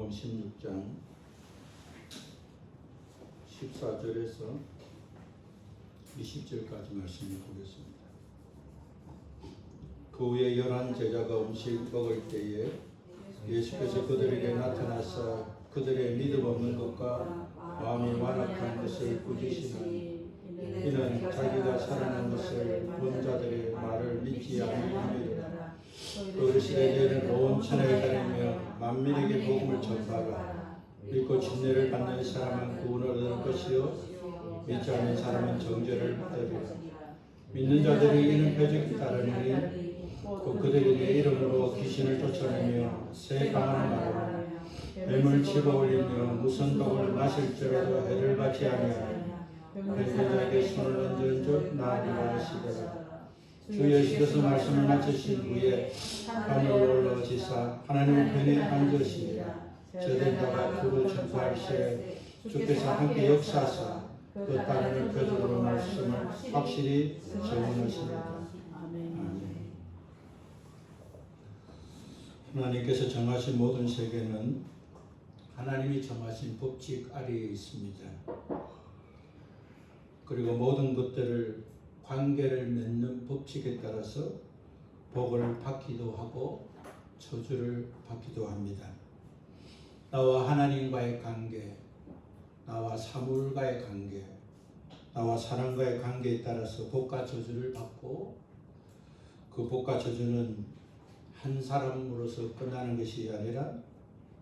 마태복음 16장 14절에서 20절까지 말씀을 보겠습니다. 그 후에 11 제자가 음식 먹을 때에 예수께서 그들에게 나타나사 그들의 믿음 없는 것과 마음이 완악한 것을 꾸짖으시니 이는 자기가 살아난 것을 본 자들의 말을 믿지 아니함이로라. 그 시대에 너희는 온 천하에 다니며 만민에게 복음을 전파하라. 믿고 침례를 받는 사람은 구원을 얻을 것이요 믿지 않는 사람은 정죄를 받으리라. 믿는 자들이 이는 표적이 따르느니 곧 그들이 내 이름으로 귀신을 쫓아내며 새 강을 말하며 뱀을 치고 올리며 무슨 독을 마실지라도 해를 받지 아니하며 배자에게 손을 얹은 줄 나으리라 하시더라. 주 예수께서 말씀을 마치신 후에 하늘로 올라오시사 하나님 편에 앉으시니라. 저된 자가 그를 전파할 시에 주께서 함께 역사하사 그 따르는 표적으로 말씀을 확실히 전하시니라. 아멘. 하나님께서 정하신 모든 세계는 하나님이 정하신 법칙 아래에 있습니다. 그리고 모든 것들을 관계를 맺는 법칙에 따라서 복을 받기도 하고 저주를 받기도 합니다. 나와 하나님과의 관계, 나와 사물과의 관계, 나와 사람과의 관계에 따라서 복과 저주를 받고 그 복과 저주는 한 사람으로서 끝나는 것이 아니라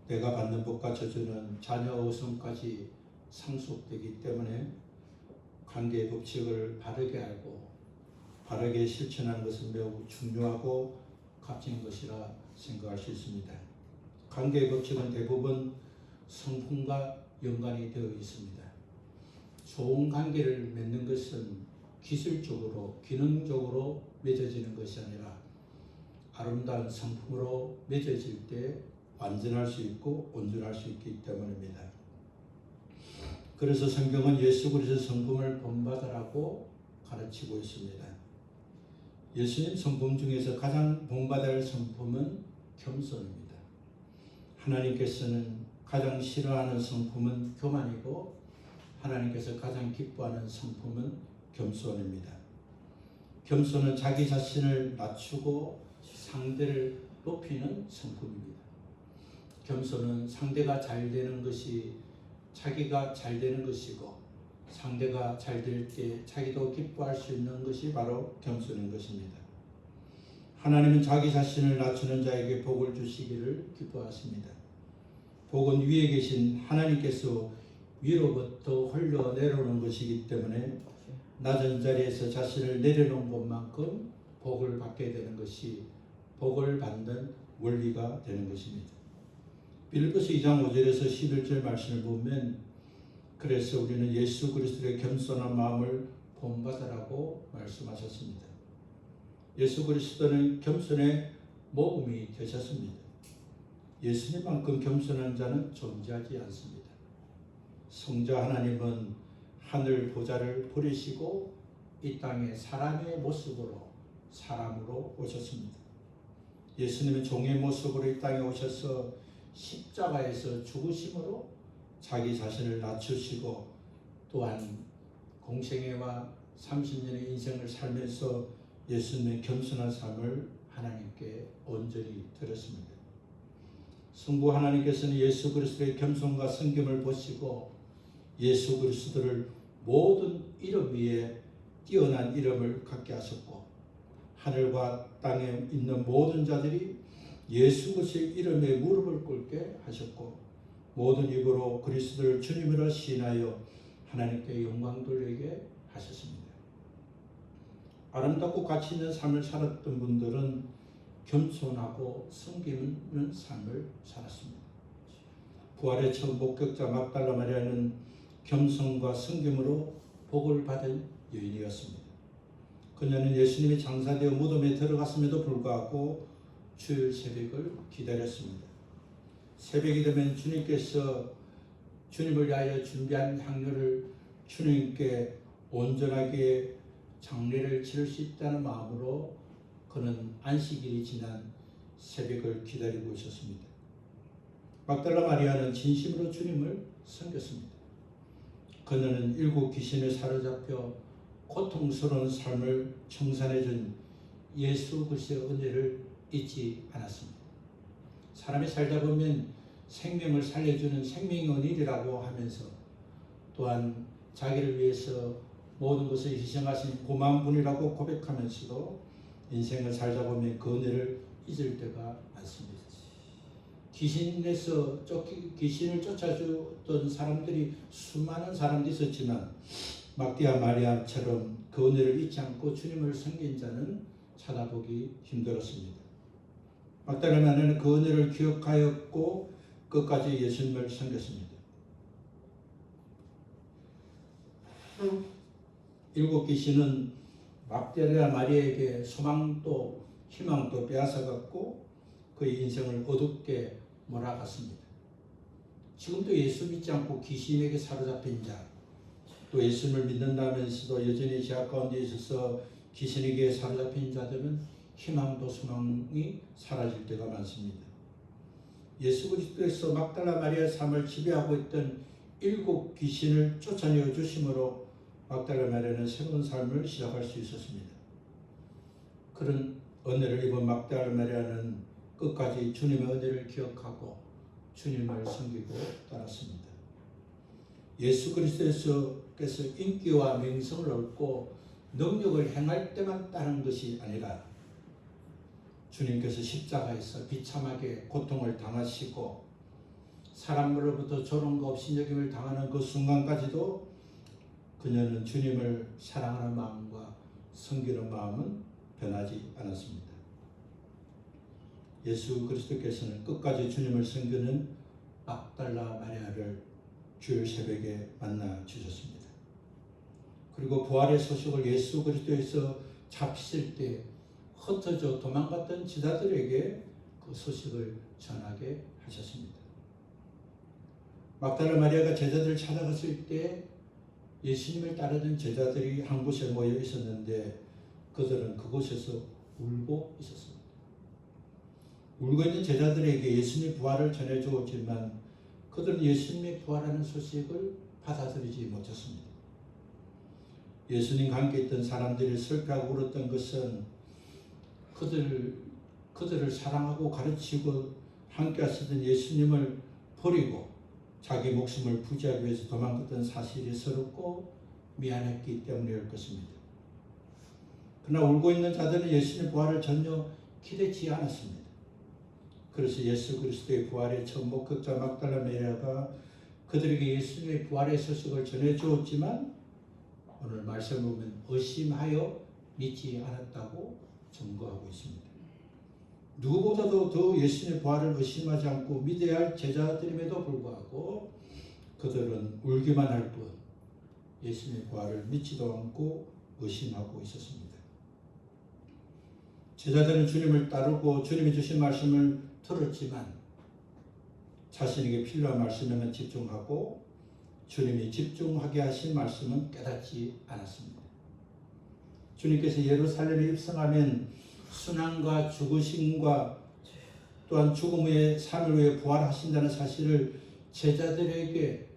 내가 받는 복과 저주는 자녀 어성까지 상속되기 때문에 관계의 법칙을 바르게 알고 바르게 실천하는 것은 매우 중요하고 값진 것이라 생각할 수 있습니다. 관계의 법칙은 대부분 성품과 연관이 되어 있습니다. 좋은 관계를 맺는 것은 기술적으로, 기능적으로 맺어지는 것이 아니라 아름다운 성품으로 맺어질 때 완전할 수 있고 온전할 수 있기 때문입니다. 그래서 성경은 예수 그리스도 성품을 본받으라고 가르치고 있습니다. 예수님 성품 중에서 가장 본받아야 할 성품은 겸손입니다. 하나님께서는 가장 싫어하는 성품은 교만이고 하나님께서 가장 기뻐하는 성품은 겸손입니다. 겸손은 자기 자신을 낮추고 상대를 높이는 성품입니다. 겸손은 상대가 잘 되는 것이 자기가 잘 되는 것이고 상대가 잘 될 때 자기도 기뻐할 수 있는 것이 바로 겸손인 것입니다. 하나님은 자기 자신을 낮추는 자에게 복을 주시기를 기뻐하십니다. 복은 위에 계신 하나님께서 위로부터 흘러내려오는 것이기 때문에 낮은 자리에서 자신을 내려놓은 것만큼 복을 받게 되는 것이 복을 받는 원리가 되는 것입니다. 빌립보서 2장 5절에서 11절 말씀을 보면 그래서 우리는 예수 그리스도의 겸손한 마음을 본받으라고 말씀하셨습니다. 예수 그리스도는 겸손의 모범이 되셨습니다. 예수님만큼 겸손한 자는 존재하지 않습니다. 성자 하나님은 하늘 보좌를 버리시고 이 땅에 사람의 모습으로 사람으로 오셨습니다. 예수님은 종의 모습으로 이 땅에 오셔서 십자가에서 죽으심으로 자기 자신을 낮추시고 또한 공생애와 30년의 인생을 살면서 예수님의 겸손한 삶을 하나님께 온전히 드렸습니다. 성부 하나님께서는 예수 그리스도의 겸손과 성김을 보시고 예수 그리스도를 모든 이름 위에 뛰어난 이름을 갖게 하셨고 하늘과 땅에 있는 모든 자들이 예수 그리스도의 이름에 무릎을 꿇게 하셨고 모든 입으로 그리스도를 주님으로 시인하여 하나님께 영광 돌리게 하셨습니다. 아름답고 가치 있는 삶을 살았던 분들은 겸손하고 섬기는 삶을 살았습니다. 부활의 첫 목격자 막달라 마리아는 겸손과 섬김으로 복을 받은 여인이었습니다. 그녀는 예수님이 장사되어 무덤에 들어갔음에도 불구하고 주일 새벽을 기다렸습니다. 새벽이 되면 주님께서 주님을 위하여 준비한 향료를 주님께 온전하게 장례를 치를 수 있다는 마음으로 그는 안식일이 지난 새벽을 기다리고 있었습니다. 막달라 마리아는 진심으로 주님을 섬겼습니다. 그녀는 7 귀신에 사로잡혀 고통스러운 삶을 청산해준 예수 그리스도의 은혜를 잊지 않았습니다. 사람이 살다 보면 생명을 살려주는 생명의 은혜라고 하면서 또한 자기를 위해서 모든 것을 희생하신 고마운 분이라고 고백하면서도 인생을 살다 보면 그 은혜를 잊을 때가 많습니다. 귀신을 쫓아주던 사람들이 수많은 사람들이 있었지만 막디아 마리아처럼 그 은혜를 잊지 않고 주님을 섬긴 자는 찾아보기 힘들었습니다. 막달라 마리아는 그 은혜를 기억하였고 끝까지 예수님을 섬겼습니다. 7 귀신은 막달라 마리아에게 소망도 희망도 빼앗아갔고 그의 인생을 어둡게 몰아갔습니다. 지금도 예수 믿지 않고 귀신에게 사로잡힌 자, 또 예수님을 믿는다면서도 여전히 죄악 가운데 있어서 귀신에게 사로잡힌 자들은 희망도 소망이 사라질 때가 많습니다. 예수 그리스도에서 막달라 마리아의 삶을 지배하고 있던 7 귀신을 쫓아내어 주심으로 막달라 마리아는 새로운 삶을 시작할 수 있었습니다. 그런 은혜를 입은 막달라 마리아는 끝까지 주님의 은혜를 기억하고 주님을 섬기고 따랐습니다. 예수 그리스도께서 인기와 명성을 얻고 능력을 행할 때만 따른 것이 아니라 주님께서 십자가에서 비참하게 고통을 당하시고 사람으로부터 조롱과 업신여김을 당하는 그 순간까지도 그녀는 주님을 사랑하는 마음과 섬기는 마음은 변하지 않았습니다. 예수 그리스도께서는 끝까지 주님을 섬기는 막달라 마리아를 주일 새벽에 만나 주셨습니다. 그리고 부활의 소식을 예수 그리스도에서 잡히실 때 흩어져 도망갔던 제자들에게 그 소식을 전하게 하셨습니다. 막달라 마리아가 제자들을 찾아갔을 때 예수님을 따르던 제자들이 한 곳에 모여 있었는데 그들은 그곳에서 울고 있었습니다. 울고 있는 제자들에게 예수님의 부활을 전해주었지만 그들은 예수님의 부활하는 소식을 받아들이지 못했습니다. 예수님과 함께 있던 사람들이 슬퍼하고 울었던 것은 그들을 사랑하고 가르치고 함께 하시던 예수님을 버리고 자기 목숨을 부지하기 위해서 도망갔던 사실이 서럽고 미안했기 때문일 것입니다. 그러나 울고 있는 자들은 예수님의 부활을 전혀 기대치 않았습니다. 그래서 예수 그리스도의 부활의 첫 목격자 막달라 마리아가 그들에게 예수님의 부활의 소식을 전해주었지만 오늘 말씀을 보면 의심하여 믿지 않았다고 증거하고 있습니다. 누구보다도 더 예수님의 부활을 의심하지 않고 믿어야 할 제자들임에도 불구하고 그들은 울기만 할 뿐 예수님의 부활을 믿지도 않고 의심하고 있었습니다. 제자들은 주님을 따르고 주님이 주신 말씀을 들었지만 자신에게 필요한 말씀에만 집중하고 주님이 집중하게 하신 말씀은 깨닫지 않았습니다. 주님께서 예루살렘에 입성하면 순환과 죽으심과 또한 죽음 후에 3일 후에 부활하신다는 사실을 제자들에게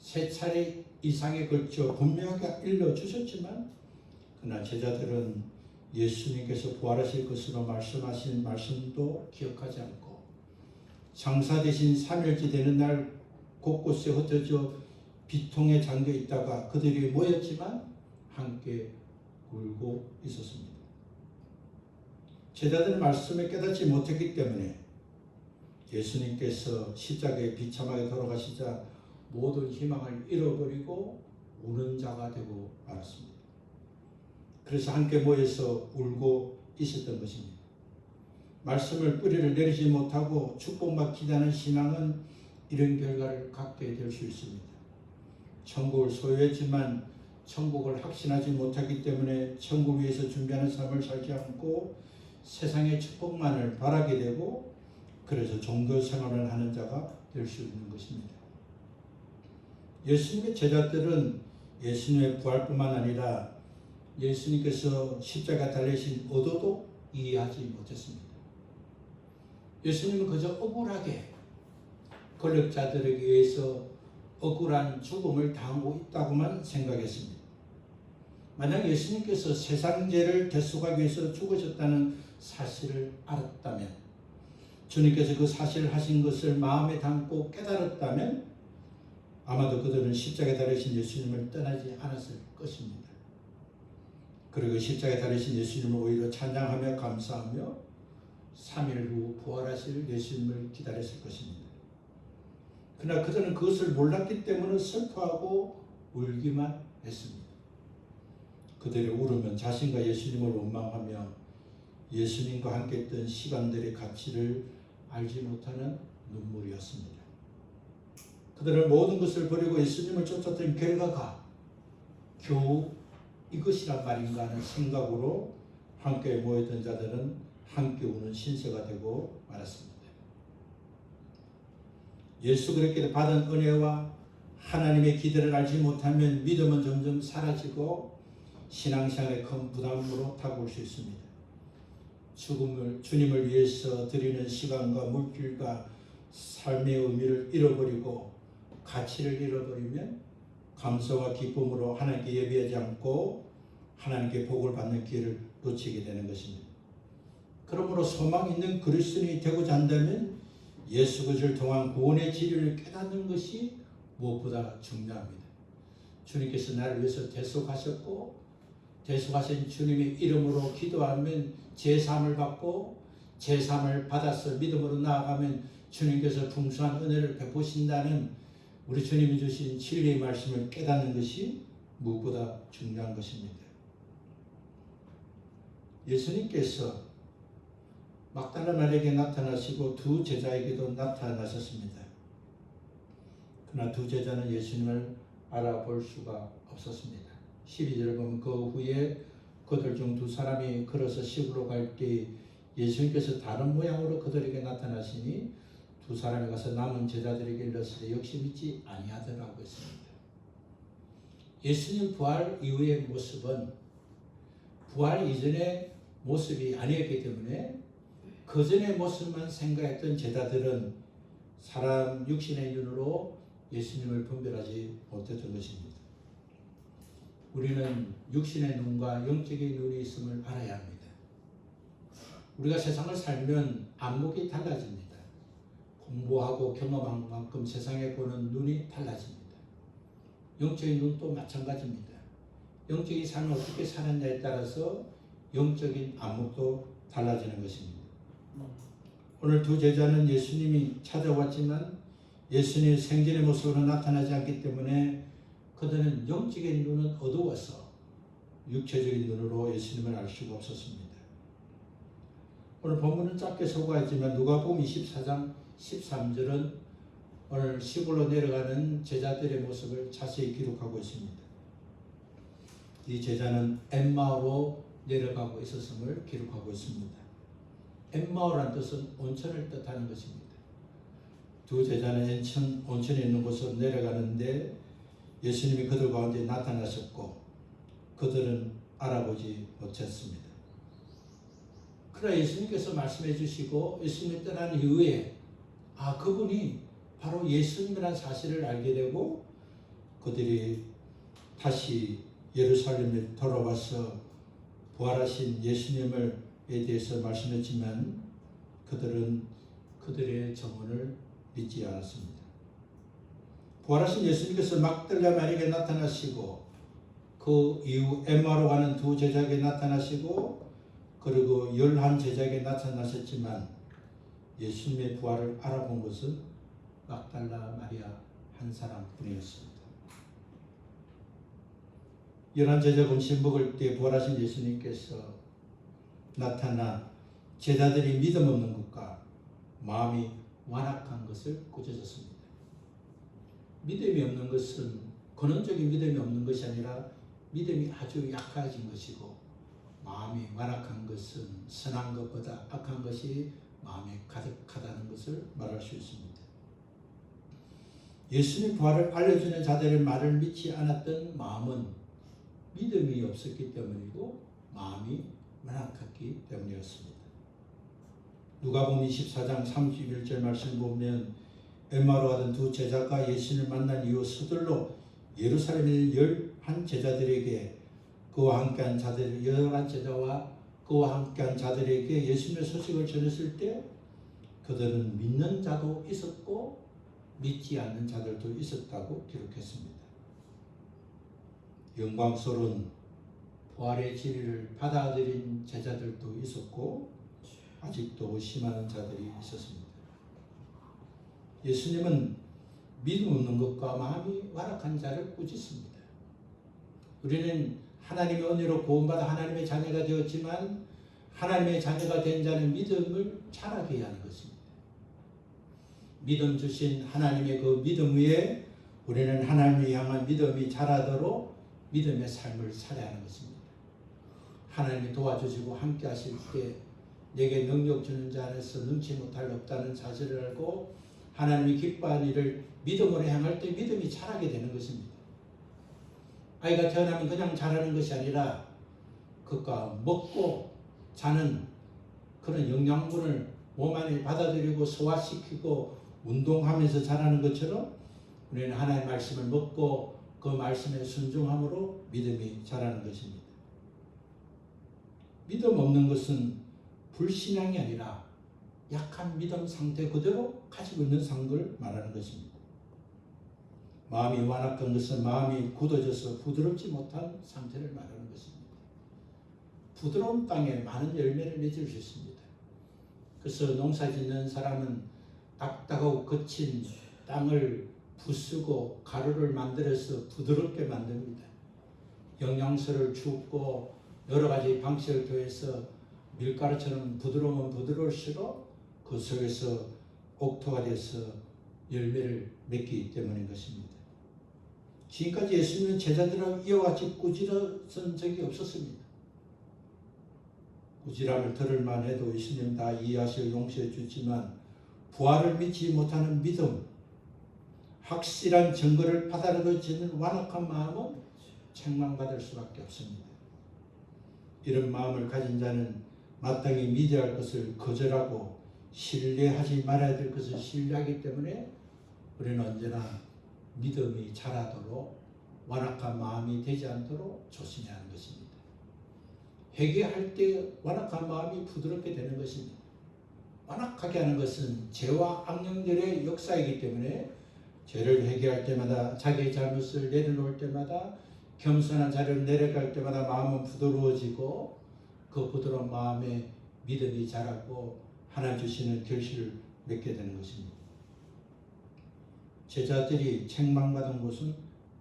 3차례 이상에 걸쳐 분명하게 일러주셨지만 그러나 제자들은 예수님께서 부활하실 것으로 말씀하신 말씀도 기억하지 않고 장사 대신 3일째 되는 날 곳곳에 흩어져 비통에 잠겨 있다가 그들이 모였지만 함께 울고 있었습니다. 제자들은 말씀을 깨닫지 못했기 때문에 예수님께서 십자가에 비참하게 돌아가시자 모든 희망을 잃어버리고 우는 자가 되고 말았습니다. 그래서 함께 모여서 울고 있었던 것입니다. 말씀을 뿌리를 내리지 못하고 축복만 기다는 신앙은 이런 결과를 갖게 될 수 있습니다. 천국을 소유했지만 천국을 확신하지 못하기 때문에 천국 위에서 준비하는 삶을 살지 않고 세상의 축복만을 바라게 되고 그래서 종교 생활을 하는 자가 될 수 있는 것입니다. 예수님의 제자들은 예수님의 부활뿐만 아니라 예수님께서 십자가 달리신 의도도 이해하지 못했습니다. 예수님은 그저 억울하게 권력자들에게 의해서 억울한 죽음을 당하고 있다고만 생각했습니다. 만약 예수님께서 세상 죄를 대속하기 위해서 죽으셨다는 사실을 알았다면, 주님께서 그 사실을 하신 것을 마음에 담고 깨달았다면 아마도 그들은 십자가에 달리신 예수님을 떠나지 않았을 것입니다. 그리고 십자가에 달리신 예수님을 오히려 찬양하며 감사하며 3일 후 부활하실 예수님을 기다렸을 것입니다. 그러나 그들은 그것을 몰랐기 때문에 슬퍼하고 울기만 했습니다. 그들의 울음은 자신과 예수님을 원망하며 예수님과 함께 했던 시간들의 가치를 알지 못하는 눈물이었습니다. 그들은 모든 것을 버리고 예수님을 쫓았던 결과가 겨우 이것이란 말인가 하는 생각으로 함께 모였던 자들은 함께 우는 신세가 되고 말았습니다. 예수 그리스도께 받은 은혜와 하나님의 기대를 알지 못하면 믿음은 점점 사라지고 신앙생활에 큰 부담으로 다가올 수 있습니다. 죽음을 주님을 위해서 드리는 시간과 물질과 삶의 의미를 잃어버리고 가치를 잃어버리면 감사와 기쁨으로 하나님께 예배하지 않고 하나님께 복을 받는 기회를 놓치게 되는 것입니다. 그러므로 소망 있는 그리스도인이 되고자 한다면 예수 그리스도를 통한 구원의 진리를 깨닫는 것이 무엇보다 중요합니다. 주님께서 나를 위해서 대속하셨고 대속하신 주님의 이름으로 기도하면 제사함을 받고 제사함을 받아서 믿음으로 나아가면 주님께서 풍성한 은혜를 베푸신다는 우리 주님이 주신 진리의 말씀을 깨닫는 것이 무엇보다 중요한 것입니다. 예수님께서 막달라 마리아에게 나타나시고 두 제자에게도 나타나셨습니다. 그러나 두 제자는 예수님을 알아볼 수가 없었습니다. 12절을 보면 그 후에 그들 중 두 사람이 걸어서 시부로 갈 때 예수님께서 다른 모양으로 그들에게 나타나시니 두 사람이 가서 남은 제자들에게 일렀을 때 역시 믿지 아니하더라고 했습니다. 예수님 부활 이후의 모습은 부활 이전의 모습이 아니었기 때문에 그 전의 모습만 생각했던 제자들은 사람 육신의 눈으로 예수님을 분별하지 못했던 것입니다. 우리는 육신의 눈과 영적인 눈이 있음을 알아야 합니다. 우리가 세상을 살면 안목이 달라집니다. 공부하고 경험한 만큼 세상에 보는 눈이 달라집니다. 영적인 눈도 마찬가지입니다. 영적인 삶을 어떻게 사느냐에 따라서 영적인 안목도 달라지는 것입니다. 오늘 두 제자는 예수님이 찾아왔지만 예수님의 생전의 모습으로 나타나지 않기 때문에 그들은 영적인 눈은 어두워서 육체적인 눈으로 예수님을 알 수가 없었습니다. 오늘 본문은 짧게 소개하지만 누가복음 24장 13절은 오늘 시골로 내려가는 제자들의 모습을 자세히 기록하고 있습니다. 이 제자는 엠마오로 내려가고 있었음을 기록하고 있습니다. 엠마오라는 뜻은 온천을 뜻하는 것입니다. 두 제자는 온천에 있는 곳으로 내려가는데 예수님이 그들 가운데 나타나셨고 그들은 알아보지 못했습니다. 그러나 예수님께서 말씀해 주시고 예수님이 떠난 이후에 그분이 바로 예수님이라는 사실을 알게 되고 그들이 다시 예루살렘에 돌아와서 부활하신 예수님에 대해서 말씀했지만 그들은 그들의 정언을 믿지 않았습니다. 부활하신 예수님께서 막달라 마리아에게 나타나시고 그 이후 엠마로 가는 두 제자에게 나타나시고 그리고 11제자에게 나타나셨지만 예수님의 부활을 알아본 것은 막달라 마리아 한 사람뿐이었습니다. 11제자가 음식 먹을 때 부활하신 예수님께서 나타나 제자들이 믿음 없는 것과 마음이 완악한 것을 꾸짖었습니다. 믿음이 없는 것은 근원적인 믿음이 없는 것이 아니라 믿음이 아주 약해진 것이고 마음이 완악한 것은 선한 것보다 악한 것이 마음에 가득하다는 것을 말할 수 있습니다. 예수님 부활을 알려주는 자들의 말을 믿지 않았던 마음은 믿음이 없었기 때문이고 마음이 완악했기 때문이었습니다. 누가복음 24장 31절 말씀 보면 엠마오로 가던 두 제자가 예수님을 만난 이후 서둘러 예루살렘에 있는 11 제자들에게 그와 함께한 자들 11 제자와 그와 함께한 자들에게 예수님의 소식을 전했을 때 그들은 믿는 자도 있었고 믿지 않는 자들도 있었다고 기록했습니다. 영광스러운 부활의 진리를 받아들인 제자들도 있었고 아직도 의심하는 자들이 있었습니다. 예수님은 믿음 없는 것과 마음이 완악한 자를 꾸짖습니다. 우리는 하나님의 은혜로 구원받아 하나님의 자녀가 되었지만 하나님의 자녀가 된 자는 믿음을 자라게 해야 하는 것입니다. 믿음 주신 하나님의 그 믿음 위에 우리는 하나님을 향한 믿음이 자라도록 믿음의 삶을 살아야 하는 것입니다. 하나님이 도와주시고 함께 하실 때 내게 능력 주는 자 안에서 능치 못할 없다는 사실을 알고 하나님이 기뻐하는 일을 믿음으로 향할 때 믿음이 자라게 되는 것입니다. 아이가 태어나면 그냥 자라는 것이 아니라 그가 먹고 자는 그런 영양분을 몸 안에 받아들이고 소화시키고 운동하면서 자라는 것처럼 우리는 하나님의 말씀을 먹고 그 말씀에 순종함으로 믿음이 자라는 것입니다. 믿음 없는 것은 불신앙이 아니라 약한 믿음 상태 그대로 가지고 있는 상태를 말하는 것입니다. 마음이 완악한 것은 마음이 굳어져서 부드럽지 못한 상태를 말하는 것입니다. 부드러운 땅에 많은 열매를 맺을 수 있습니다. 그래서 농사 짓는 사람은 딱딱하고 거친 땅을 부수고 가루를 만들어서 부드럽게 만듭니다. 영양소를 주고 여러 가지 방식을 통해서 밀가루처럼 부드러우면 부드러울수록 그 속에서 옥토가 돼서 열매를 맺기 때문인 것입니다. 지금까지 예수님은 제자들하고 이와 같이 꾸짖었던 적이 없었습니다. 꾸지람을 들을만 해도 예수님 다 이해하시고 용서해 주지만 부활을 믿지 못하는 믿음, 확실한 증거를 받아들여지는 완악한 마음은 책망받을 수밖에 없습니다. 이런 마음을 가진 자는 마땅히 믿어야 할 것을 거절하고 신뢰하지 말아야 될 것을 신뢰하기 때문에 우리는 언제나 믿음이 자라도록 완악한 마음이 되지 않도록 조심해야 하는 것입니다. 회개할 때 완악한 마음이 부드럽게 되는 것입니다. 완악하게 하는 것은 죄와 악령들의 역사이기 때문에 죄를 회개할 때마다 자기의 잘못을 내려놓을 때마다 겸손한 자리를 내려갈 때마다 마음은 부드러워지고 그 부드러운 마음에 믿음이 자라고 하나 주시는 결실을 맺게 되는 것입니다. 제자들이 책망받은 곳은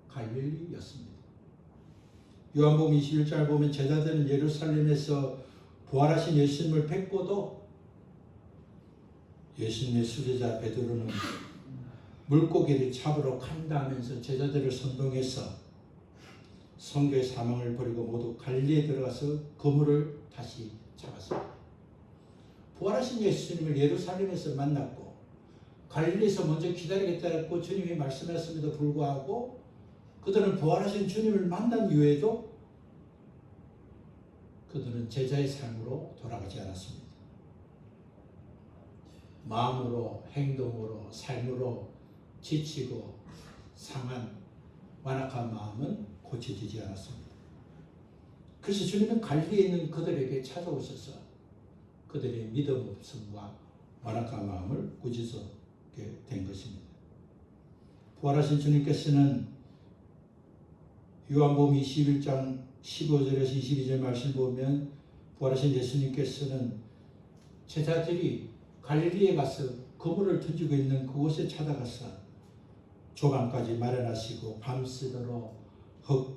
갈릴리였습니다. 요한복음 21절 보면 제자들은 예루살렘에서 부활하신 예수님을 뵙고도 예수님의 수제자 베드로는 물고기를 잡으러 간다 하면서 제자들을 선동해서 선교의 사명을 버리고 모두 갈릴리에 들어가서 그물을 다시 잡았습니다. 부활하신 예수님을 예루살렘에서 만났고 갈릴리에서 먼저 기다리겠다고 주님이 말씀하셨음에도 불구하고 그들은 부활하신 주님을 만난 이후에도 그들은 제자의 삶으로 돌아가지 않았습니다. 마음으로, 행동으로, 삶으로 지치고 상한 완악한 마음은 고쳐지지 않았습니다. 그래서 주님은 갈릴리에 있는 그들에게 찾아오셔서 그들의 믿음 없음과 완악한 마음을 꾸짖게 된 것입니다. 부활하신 주님께서는 요한복음 21장 15절에서 22절 말씀 보면 부활하신 예수님께서는 제자들이 갈릴리에 가서 그물을 던지고 있는 그곳에 찾아가서 조방까지 마련하시고 밤새도록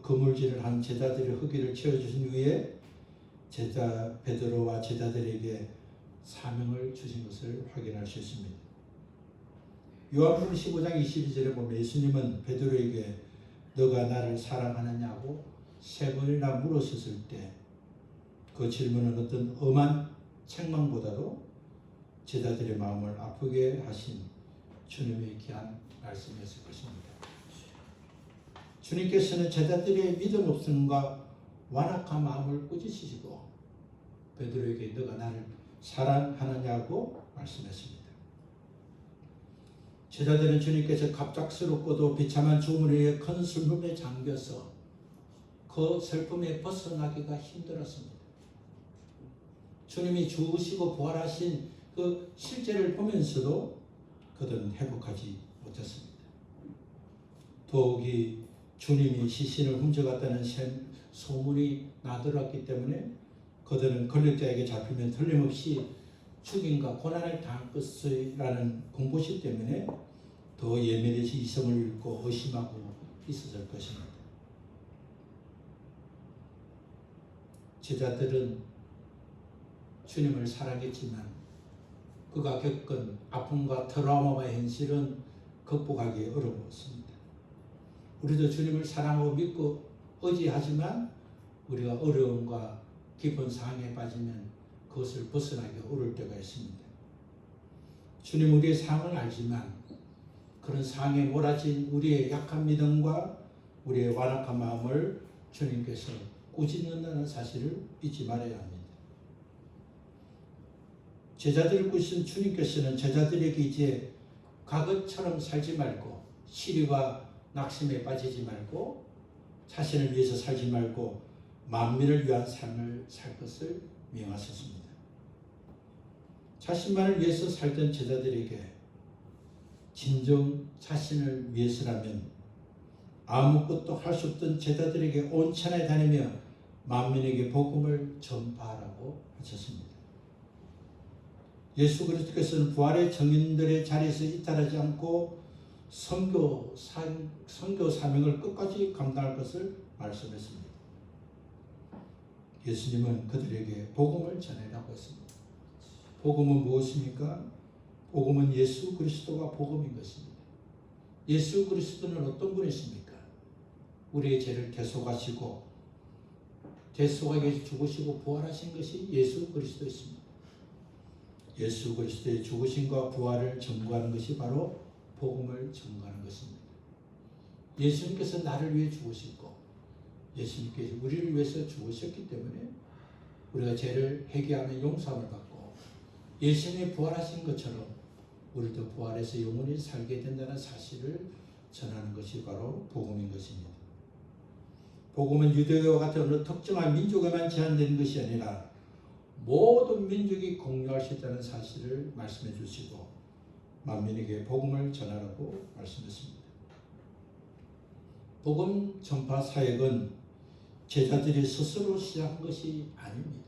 그물질을 한 제자들의 허기를 채워주신 후에 제자 베드로와 제자들에게 사명을 주신 것을 확인할 수 있습니다. 요한복음 15장 22절에 보면 예수님은 베드로에게 너가 나를 사랑하느냐고 3번이나 물었을 때 그 질문은 어떤 엄한 책망보다도 제자들의 마음을 아프게 하신 주님의 귀한 말씀이었을 것입니다. 주님께서는 제자들의 믿음 없음과 완악한 마음을 꾸짖으시고 베드로에게 너가 나를 사랑하느냐고 말씀했습니다. 제자들은 주님께서 갑작스럽고도 비참한 죽음을 위해 큰 슬픔에 잠겨서 그 슬픔에 벗어나기가 힘들었습니다. 주님이 죽으시고 부활하신 그 실제를 보면서도 그들은 회복하지 못했습니다. 더욱이 주님이 시신을 훔쳐갔다는 소문이 나들었기 때문에 그들은 권력자에게 잡히면 틀림없이 죽임과 고난을 당할 것이라는 공포심 때문에 더 예민해서 이성을 잃고 의심하고 있었을 것입니다. 제자들은 주님을 사랑했지만 그가 겪은 아픔과 트라우마와 현실은 극복하기 어려웠습니다. 우리도 주님을 사랑하고 믿고 의지하지만 우리가 어려움과 깊은 상황에 빠지면 그것을 벗어나기 어려울 때가 있습니다. 주님 우리의 상황을 알지만 그런 상황에 몰아진 우리의 약한 믿음과 우리의 완악한 마음을 주님께서 꾸짖는다는 사실을 잊지 말아야 합니다. 제자들을 꾸짖은 주님께서는 제자들에게 이제 과거처럼 살지 말고 시리와 낙심에 빠지지 말고 자신을 위해서 살지 말고 만민을 위한 삶을 살 것을 명하셨습니다. 자신만을 위해서 살던 제자들에게 진정 자신을 위해서라면 아무것도 할 수 없던 제자들에게 온 천하에 다니며 만민에게 복음을 전파하라고 하셨습니다. 예수 그리스도께서는 부활의 증인들의 자리에서 이탈하지 않고 선교 사명을 끝까지 감당할 것을 말씀했습니다. 예수님은 그들에게 복음을 전해라고 했습니다. 복음은 무엇입니까? 복음은 예수 그리스도가 복음인 것입니다. 예수 그리스도는 어떤 분이십니까? 우리의 죄를 대속하시고 대속하기 위해서 죽으시고 부활하신 것이 예수 그리스도였습니다. 예수 그리스도의 죽으심과 부활을 전거하는 것이 바로 복음을 전거하는 것입니다. 예수님께서 나를 위해 죽으시고 예수님께서 우리를 위해서 죽으셨기 때문에 우리가 죄를 회개하면 용서함을 받고 예수님이 부활하신 것처럼 우리도 부활해서 영원히 살게 된다는 사실을 전하는 것이 바로 복음인 것입니다. 복음은 유대교와 같은 어느 특정한 민족에만 제한되는 것이 아니라 모든 민족이 공유할 수 있다는 사실을 말씀해 주시고 만민에게 복음을 전하라고 말씀했습니다. 복음 전파 사역은 제자들이 스스로 시작한 것이 아닙니다.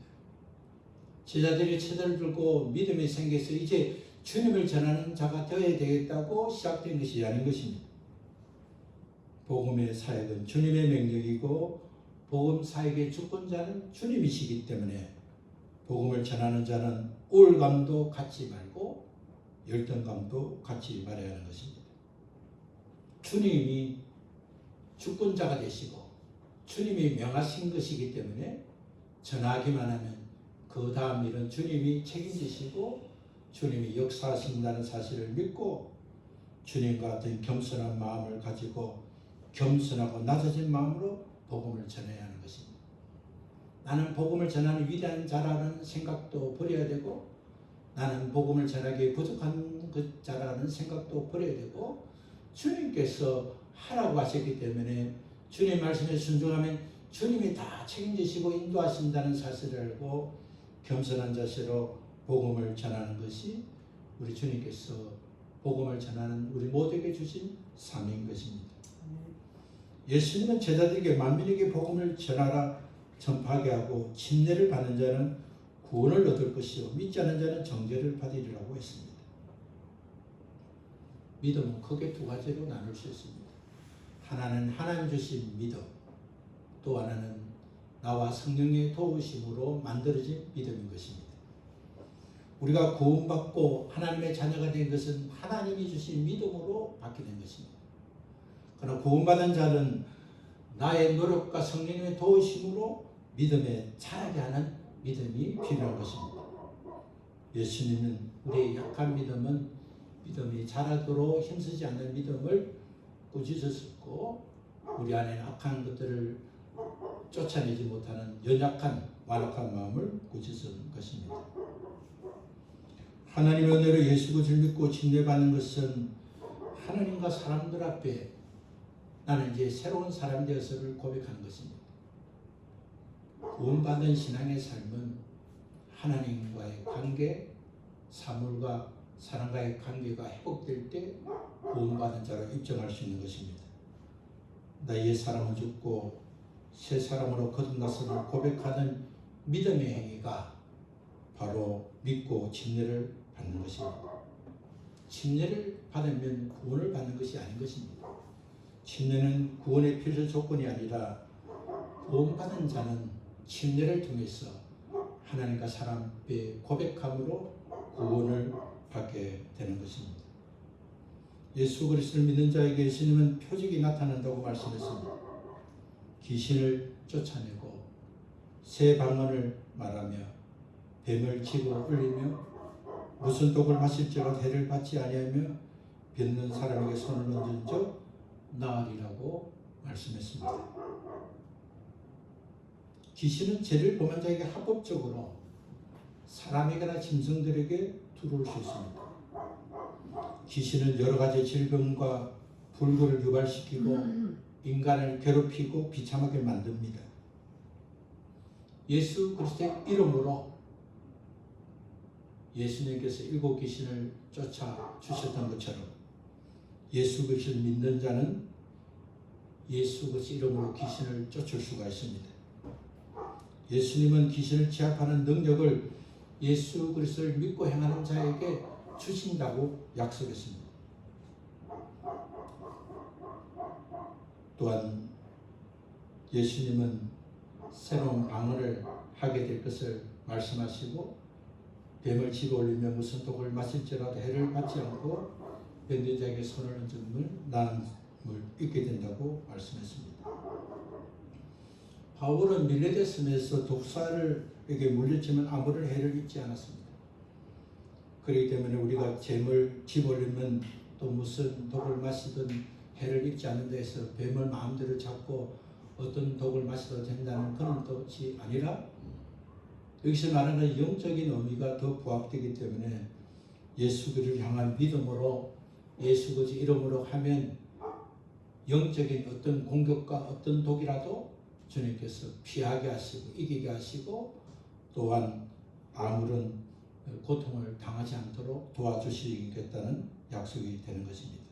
제자들이 채널을 들고 믿음이 생겨서 이제 주님을 전하는 자가 되어야 되겠다고 시작된 것이 아닌 것입니다. 복음의 사역은 주님의 명령이고 복음 사역의 주권자는 주님이시기 때문에 복음을 전하는 자는 우울감도 갖지 말고 열등감도 갖지 말아야 하는 것입니다. 주님이 주권자가 되시고 주님이 명하신 것이기 때문에 전하기만 하면 그 다음 일은 주님이 책임지시고 주님이 역사하신다는 사실을 믿고 주님과 같은 겸손한 마음을 가지고 겸손하고 낮아진 마음으로 복음을 전해야 하는 것입니다. 나는 복음을 전하는 위대한 자라는 생각도 버려야 되고 나는 복음을 전하기에 부족한 자라는 생각도 버려야 되고 주님께서 하라고 하셨기 때문에 주님 말씀에 순종하면 주님이 다 책임지시고 인도하신다는 사실을 알고 겸손한 자세로 복음을 전하는 것이 우리 주님께서 복음을 전하는 우리 모두에게 주신 사명인 것입니다. 예수님은 제자들에게 만민에게 복음을 전하라 전파하게 하고 침례를 받는 자는 구원을 얻을 것이요 믿지 않는 자는 정죄를 받으리라고 했습니다. 믿음은 크게 두 가지로 나눌 수 있습니다. 하나는 하나님 주신 믿음, 또 하나는 나와 성령의 도우심으로 만들어진 믿음인 것입니다. 우리가 구원받고 하나님의 자녀가 된 것은 하나님이 주신 믿음으로 받게 된 것입니다. 그러나 구원받은 자는 나의 노력과 성령의 도우심으로 믿음에 자라게 하는 믿음이 필요한 것입니다. 예수님은 우리의 약한 믿음이 자라도록 힘쓰지 않는 믿음을 꾸짖으셨고 우리 안에 악한 것들을 쫓아내지 못하는 연약한 완악한 마음을 꾸짖은 것입니다. 하나님의 은혜로 예수 그리스도를 믿고 침례받는 것은 하나님과 사람들 앞에 나는 이제 새로운 사람 되어서를 고백하는 것입니다. 구원받은 신앙의 삶은 하나님과의 관계, 사물과 사람과의 관계가 회복될 때 구원받은 자로 입증할 수 있는 것입니다. 나 옛 사람은 죽고 새 사람으로 거듭났음을 고백하는 믿음의 행위가 바로 믿고 침례를 받는 것입니다. 침례를 받으면 구원을 받는 것이 아닌 것입니다. 침례는 구원의 필수 조건이 아니라 구원받은 자는 침례를 통해서 하나님과 사람 앞에 고백함으로 구원을 받게 되는 것입니다. 예수 그리스도를 믿는 자에게 예수님은 표적이 나타난다고 말씀했습니다. 귀신을 쫓아내고 새 방언을 말하며 뱀을 집어 올리며 무슨 독을 마실지라도 해를 받지 아니하며 뱉는 사람에게 손을 얹은 적 나으리라고 말씀했습니다. 귀신은 죄를 범한 자에게 합법적으로 사람이거나 짐승들에게 들어올 수 있습니다. 귀신은 여러 가지 질병과 불교를 유발시키고 인간을 괴롭히고 비참하게 만듭니다. 예수 그리스도의 이름으로 예수님께서 7 귀신을 쫓아 주셨던 것처럼 예수 그리스도를 믿는 자는 예수 그리스도 이름으로 귀신을 쫓을 수가 있습니다. 예수님은 귀신을 제압하는 능력을 예수 그리스도를 믿고 행하는 자에게 주신다고 약속했습니다. 또한 예수님은 새로운 방언을 하게 될 것을 말씀하시고 뱀을 집어 올리며 무슨 독을 마실지라도 해를 받지 않고 뱉는 자에게 손을 얹음을 나음을 잊게 된다고 말씀했습니다. 바울은 밀레데스에서 독사에게 물렸지만 아무런 해를 입지 않았습니다. 그렇기 때문에 우리가 잼을 집어올리면 또 무슨 독을 마시든 해를 입지 않는 데서 뱀을 마음대로 잡고 어떤 독을 마셔도 된다는 그런 뜻이 아니라 여기서 말하는 영적인 의미가 더 부합되기 때문에 예수 그리스도를 향한 믿음으로 예수 그리스도 이름으로 하면 영적인 어떤 공격과 어떤 독이라도 주님께서 피하게 하시고 이기게 하시고 또한 아무런 고통을 당하지 않도록 도와주시겠다는 약속이 되는 것입니다.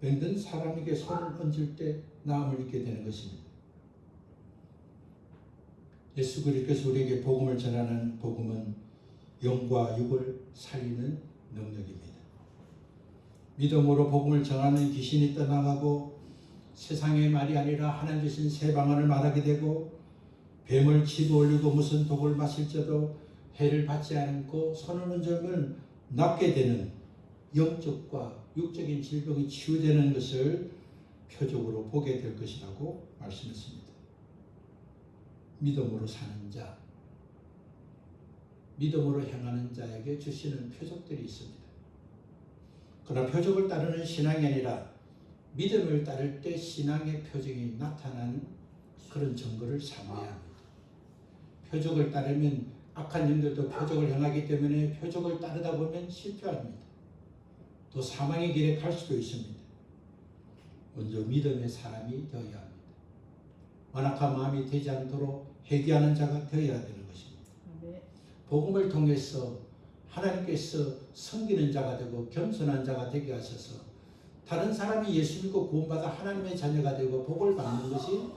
병든 사람에게 손을 얹을 때 나음을 잊게 되는 것입니다. 예수 그리스도께서 우리에게 복음을 전하는 복음은 영과 육을 살리는 능력입니다. 믿음으로 복음을 전하는 귀신이 떠나가고 세상의 말이 아니라 하나님 주신 새 방언을 말하게 되고 뱀을 집어 올리고 무슨 독을 마실지라도 해를 받지 않고 손을 얹으면 낫게 되는 영적과 육적인 질병이 치유되는 것을 표적으로 보게 될 것이라고 말씀했습니다. 믿음으로 사는 자, 믿음으로 행하는 자에게 주시는 표적들이 있습니다. 그러나 표적을 따르는 신앙이 아니라 믿음을 따를 때 신앙의 표적이 나타나는 그런 증거를 삼아야 합니다. 표적을 따르면 악한 영들도 표적을 행하기 때문에 표적을 따르다 보면 실패합니다. 또 사망의 길에 갈 수도 있습니다. 먼저 믿음의 사람이 되어야 합니다. 완악한 마음이 되지 않도록 회개하는 자가 되어야 되는 것입니다. 복음을 통해서 하나님께서 섬기는 자가 되고 겸손한 자가 되게 하셔서 다른 사람이 예수 믿고 구원받아 하나님의 자녀가 되고 복을 받는 것이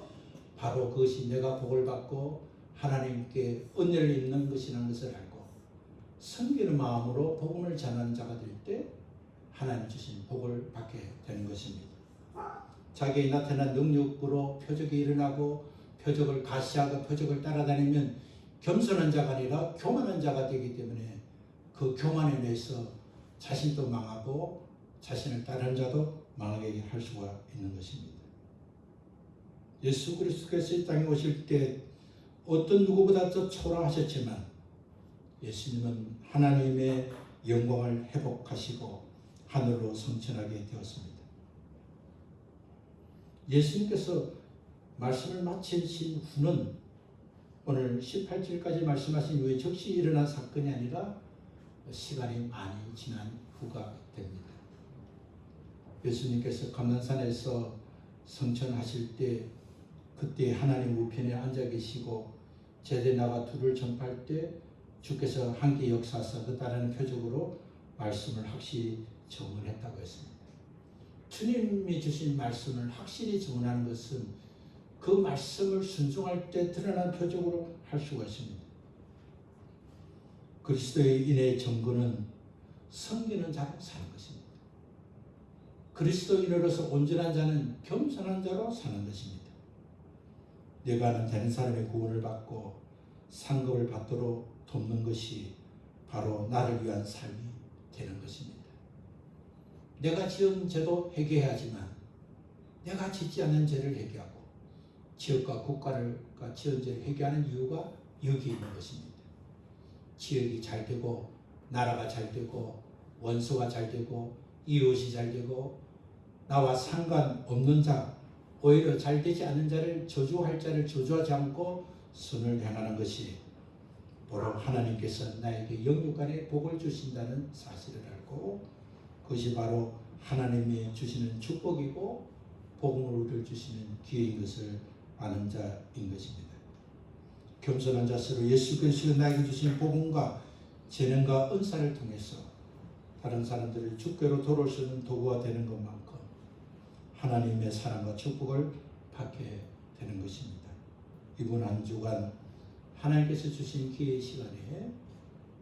바로 그것이 내가 복을 받고 하나님께 은혜를 입는 것이라는 것을 알고 섬기는 마음으로 복음을 전하는 자가 될 때 하나님 주신 복을 받게 되는 것입니다. 자기에 나타난 능력으로 표적이 일어나고 표적을 가시하고 표적을 따라다니면 겸손한 자가 아니라 교만한 자가 되기 때문에 그 교만에 의해서 자신도 망하고 자신을 따르는 자도 망하게 할 수가 있는 것입니다. 예수 그리스도께서 이 땅에 오실 때 어떤 누구보다 더 초라하셨지만 예수님은 하나님의 영광을 회복하시고 하늘로 성천하게 되었습니다. 예수님께서 말씀을 마치신 후는 오늘 18절까지 말씀하신 후에 즉시 일어난 사건이 아니라 시간이 많이 지난 후가 됩니다. 예수님께서 감난산에서 성천하실 때 그때 하나님 우편에 앉아 계시고 제대 나가 둘을 전파할 때 주께서 함께 역사하사 그 따르는 표적으로 말씀을 확실히 증언했다고 했습니다. 주님이 주신 말씀을 확실히 증언하는 것은 그 말씀을 순종할 때 드러난 표적으로 할 수가 있습니다. 그리스도인의 증거는 섬기는 자로 사는 것입니다. 그리스도인으로서 온전한 자는 겸손한 자로 사는 것입니다. 내가 아는 다른 사람의 구원을 받고 상급을 받도록 돕는 것이 바로 나를 위한 삶이 되는 것입니다. 내가 지은 죄도 회개해야지만 내가 짓지 않는 죄를 회개하고 지역과 국가를 지은 죄를 회개하는 이유가 여기 있는 것입니다. 지역이 잘 되고 나라가 잘 되고 원수가 잘 되고 이웃이 잘 되고 나와 상관없는 자, 오히려 잘 되지 않는 자를 저주할 자를 저주하지 않고 선을 행하는 것이 바로 하나님께서 나에게 영육간에 복을 주신다는 사실을 알고 그것이 바로 하나님이 주시는 축복이고 복음을 우리를 주시는 기회인 것을 아는 자인 것입니다. 겸손한 자세로 예수 그리스도가 나에게 주신 복음과 재능과 은사를 통해서 다른 사람들을 주께로 돌아올 수 있는 도구가 되는 것만큼 하나님의 사랑과 축복을 받게 되는 것입니다. 이번 한 주간 하나님께서 주신 기회의 시간에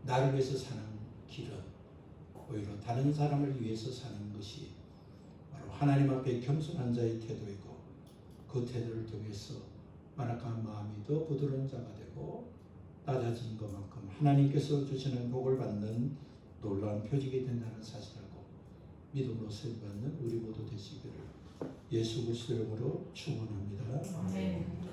나를 위해서 사는 길은 오히려 다른 사람을 위해서 사는 것이 바로 하나님 앞에 겸손한 자의 태도이고 그 태도를 통해서 만악한 마음이 더 부드러운 자가 되고 낮아진 것만큼 하나님께서 주시는 복을 받는 놀라운 표적이 된다는 사실을 알고 믿음으로 세례받는 우리 모두 되시기를 예수 그리스도의 이름으로 축원합니다. 아멘.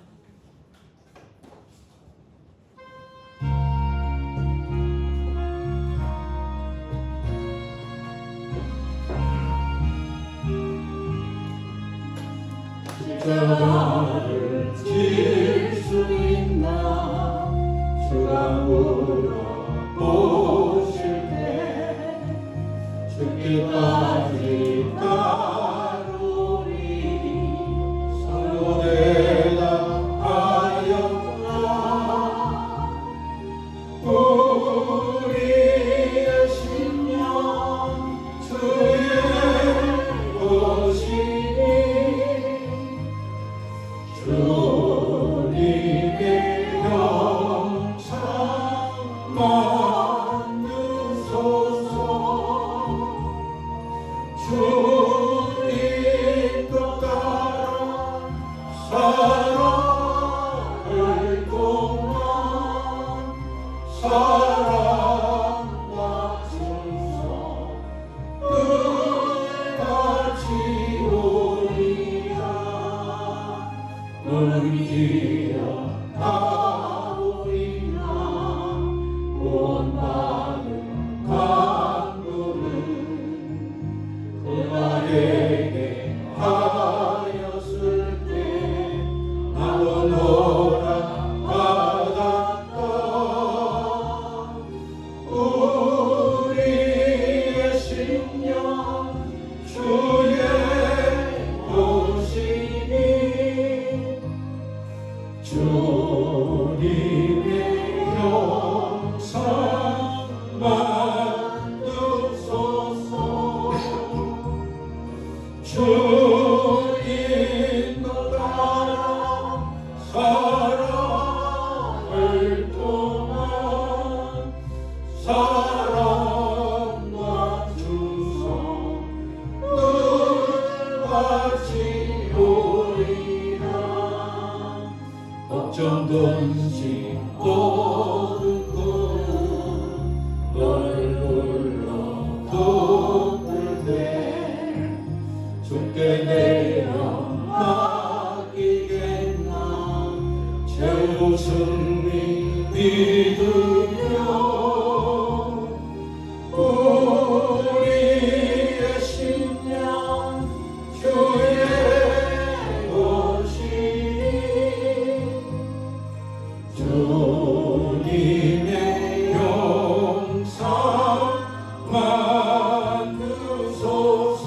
십자가를 질 수 있나 주가 물어보실 때 죽기까지 따르리 서로 대답하였다. 우리의 심령 주의 것이니 주님의 영상 만드소서. 주님도 따라 살아갈 동안 사랑과 충성 끝까지 오리라. 은기야 다오리나 온 마음 간구는 그날에게 하였을 때 나도 너라 받았다. 우리의 심령 주의 것이니 주님의 영상 만드소서. 주님도 따라 살아갈 동안 사랑과 충성 끝까지 오리라. 걱정든지 어둡고 널 불러 덮을 때 주께 내려 맡기겠나. 최후 승리 믿으며 우리의 심령 주의 것이니 주님의 영상 만드소서.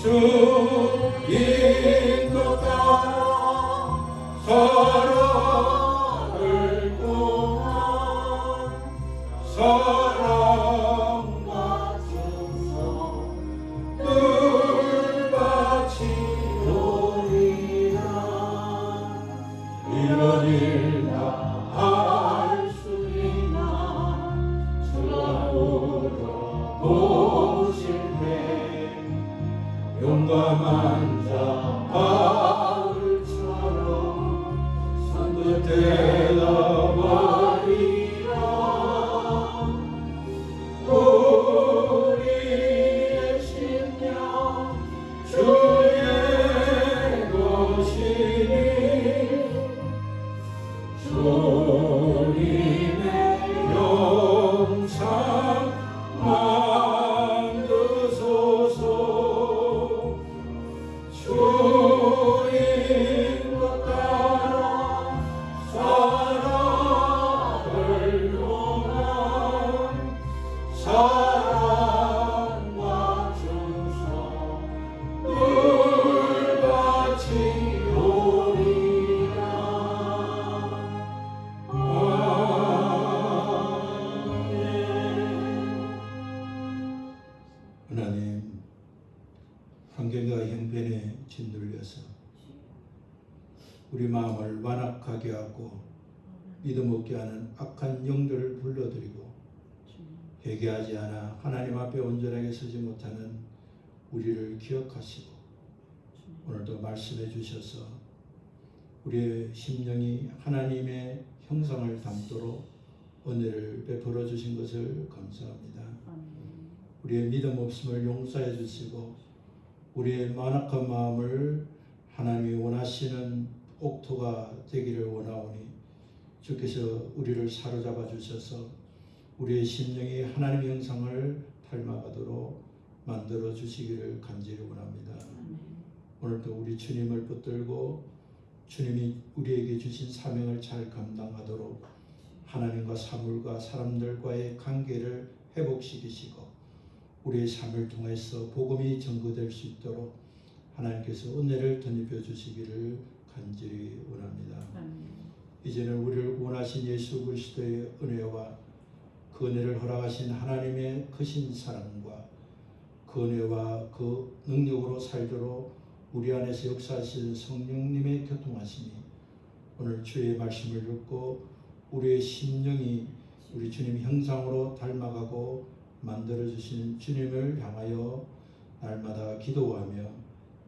주인 것 따라 살아갈 동안 사랑과 충성 늘 바치노리라. 이런 일 다 할 수 있나 주가 물어보실 때 용감한 자 바울처럼 선뜻 대답하리라. 우리의 심령 주의 것이니 주님의 영상 만드소서. 주인 것 따라 살아갈 동안 사랑과 충성 늘 바치노리라. 하나님, 환경과 형편에 짓눌려서 우리 마음을 완악하게 하고 믿음 없게 하는 악한 영들을 불러들이고 회개하지 않아 하나님 앞에 온전하게 서지 못하는 우리를 기억하시고 오늘도 말씀해 주셔서 우리의 심령이 하나님의 형상을 담도록 은혜를 베풀어 주신 것을 감사합니다. 우리의 믿음 없음을 용서해 주시고 우리의 만악한 마음을 하나님이 원하시는 옥토가 되기를 원하오니 주께서 우리를 사로잡아 주셔서 우리의 심령이 하나님의 형상을 닮아가도록 만들어 주시기를 간절히 원합니다. 오늘도 우리 주님을 붙들고 주님이 우리에게 주신 사명을 잘 감당하도록 하나님과 사물과 사람들과의 관계를 회복시키시고 우리의 삶을 통해서 복음이 전거될 수 있도록 하나님께서 은혜를 덧입혀 주시기를 간절히 원합니다. 이제는 우리를 구원하신 예수 그리스도의 은혜와 그 은혜를 허락하신 하나님의 크신 사랑과 그 은혜와 그 능력으로 살도록 우리 안에서 역사하시는 성령님의 교통하심이 오늘 주의 말씀을 듣고 우리의 심령이 우리 주님 형상으로 닮아가고 만들어주시는 주님을 향하여 날마다 기도하며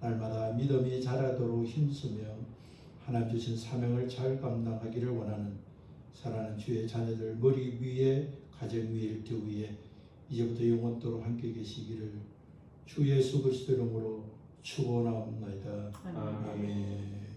날마다 믿음이 자라도록 힘쓰며 하나님 주신 사명을 잘 감당하기를 원하는 사랑하는 주의 자녀들 머리 위에 가정 위에 일터 위에 이제부터 영원토록 함께 계시기를 주 예수 그리스도 이름으로 축원하옵나이다. 아멘.